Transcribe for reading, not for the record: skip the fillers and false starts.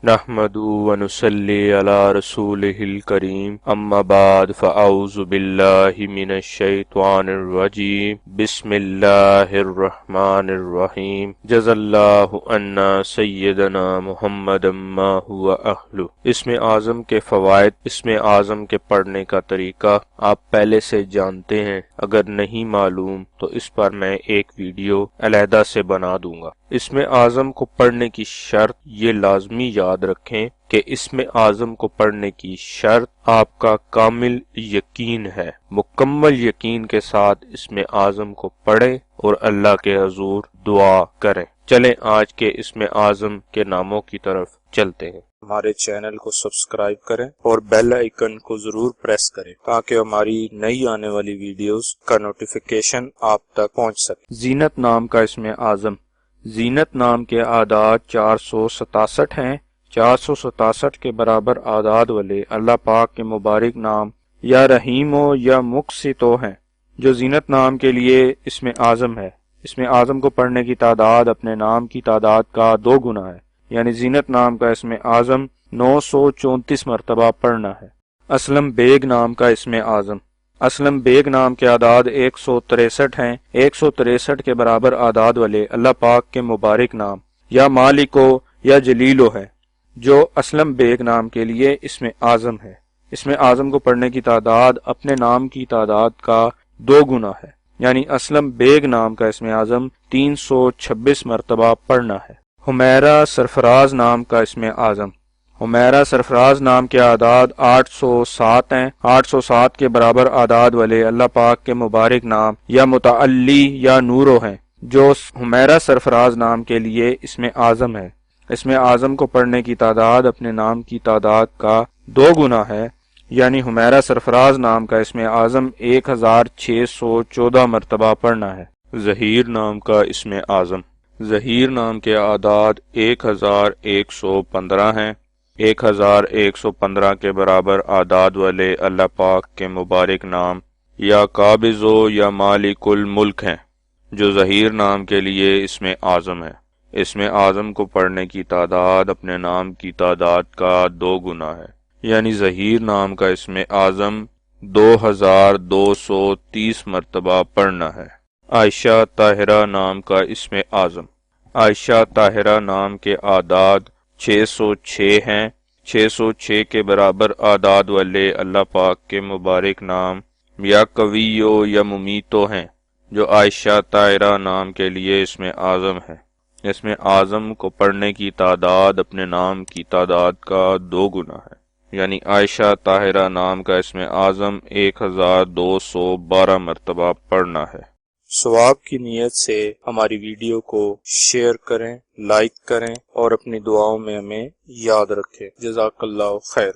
نحمدہ ونصلی علی رسولہ الکریم اما بعد فاعوذ باللہ من الشیطان الرجیم بسم اللہ الرحمن الرحیم جزا اللہ عنا سیدنا محمد ما هو اہلہ۔ اسم اعظم کے فوائد۔ اسم اعظم کے پڑھنے کا طریقہ آپ پہلے سے جانتے ہیں، اگر نہیں معلوم تو اس پر میں ایک ویڈیو علیحدہ سے بنا دوں گا۔ اسم اعظم کو پڑھنے کی شرط، یہ لازمی یاد رکھیں کہ اسم اعظم کو پڑھنے کی شرط آپ کا کامل یقین ہے۔ مکمل یقین کے ساتھ اسم اعظم کو پڑھیں اور اللہ کے حضور دعا کریں۔ چلیں آج کے اسم اعظم کے ناموں کی طرف چلتے ہیں۔ ہمارے چینل کو سبسکرائب کریں اور بیل آئیکن کو ضرور پریس کریں تاکہ ہماری نئی آنے والی ویڈیوز کا نوٹیفیکیشن آپ تک پہنچ سکے۔ زینت نام کا اسم اعظم۔ زینت نام کے اعداد 467 ہیں۔ 467 کے برابر اعداد والے اللہ پاک کے مبارک نام یا رحیم ہو یا مقسط ہیں، جو زینت نام کے لیے اسم اعظم ہے۔ اسم اعظم کو پڑھنے کی تعداد اپنے نام کی تعداد کا 2 گنا ہے، یعنی زینت نام کا اسم اعظم 934 مرتبہ پڑھنا ہے۔ اسلم بیگ نام کا اسم اعظم۔ اسلم بیگ نام کے اعداد 163 ہیں۔ 163 کے برابر اعداد والے اللہ پاک کے مبارک نام یا مالکو یا جلیلو ہے، جو اسلم بیگ نام کے لیے اسم اعظم ہے۔ اسم اعظم کو پڑھنے کی تعداد اپنے نام کی تعداد کا 2 گنا ہے، یعنی اسلم بیگ نام کا اسم اعظم 326 مرتبہ پڑھنا ہے۔ حمیرہ سرفراز نام کا اسم اعظم۔ حمیرہ سرفراز نام کے اعداد 807 ہیں۔ 807 کے برابر اعداد والے اللہ پاک کے مبارک نام یا متعلی یا نورو ہیں، جو حمیرہ سرفراز نام کے لیے اسم اعظم ہے۔ اسم اعظم کو پڑھنے کی تعداد اپنے نام کی تعداد کا 2 گنا ہے، یعنی حمیرہ سرفراز نام کا اسم اعظم 1614 مرتبہ پڑھنا ہے۔ ظہیر نام کا اسم اعظم۔ ظہیر نام کے اعداد 1115 ہیں۔ 1115 کے برابر اعداد والے اللہ پاک کے مبارک نام یا قابض یا مالک الملک ہیں، جو ظہیر نام کے لیے اسم اعظم ہے۔ اسم اعظم کو پڑھنے کی تعداد اپنے نام کی تعداد کا 2 گنا ہے، یعنی ظہیر نام کا اسم اعظم 2230 مرتبہ پڑھنا ہے۔ عائشہ طاہرہ نام کا اسم اعظم۔ عائشہ طاہرہ نام کے اعداد 606 ہیں۔ 606 کے برابر اعداد والے اللہ پاک کے مبارک نام یا قویو یا ممیتو ہیں، جو عائشہ طاہرہ نام کے لیے اسم اعظم ہے۔ اسم اعظم کو پڑھنے کی تعداد اپنے نام کی تعداد کا 2 گنا ہے، یعنی عائشہ طاہرہ نام کا اسم اعظم 1212 مرتبہ پڑھنا ہے۔ ثواب کی نیت سے ہماری ویڈیو کو شیئر کریں، لائک کریں اور اپنی دعاؤں میں ہمیں یاد رکھیں۔ جزاک اللہ خیر۔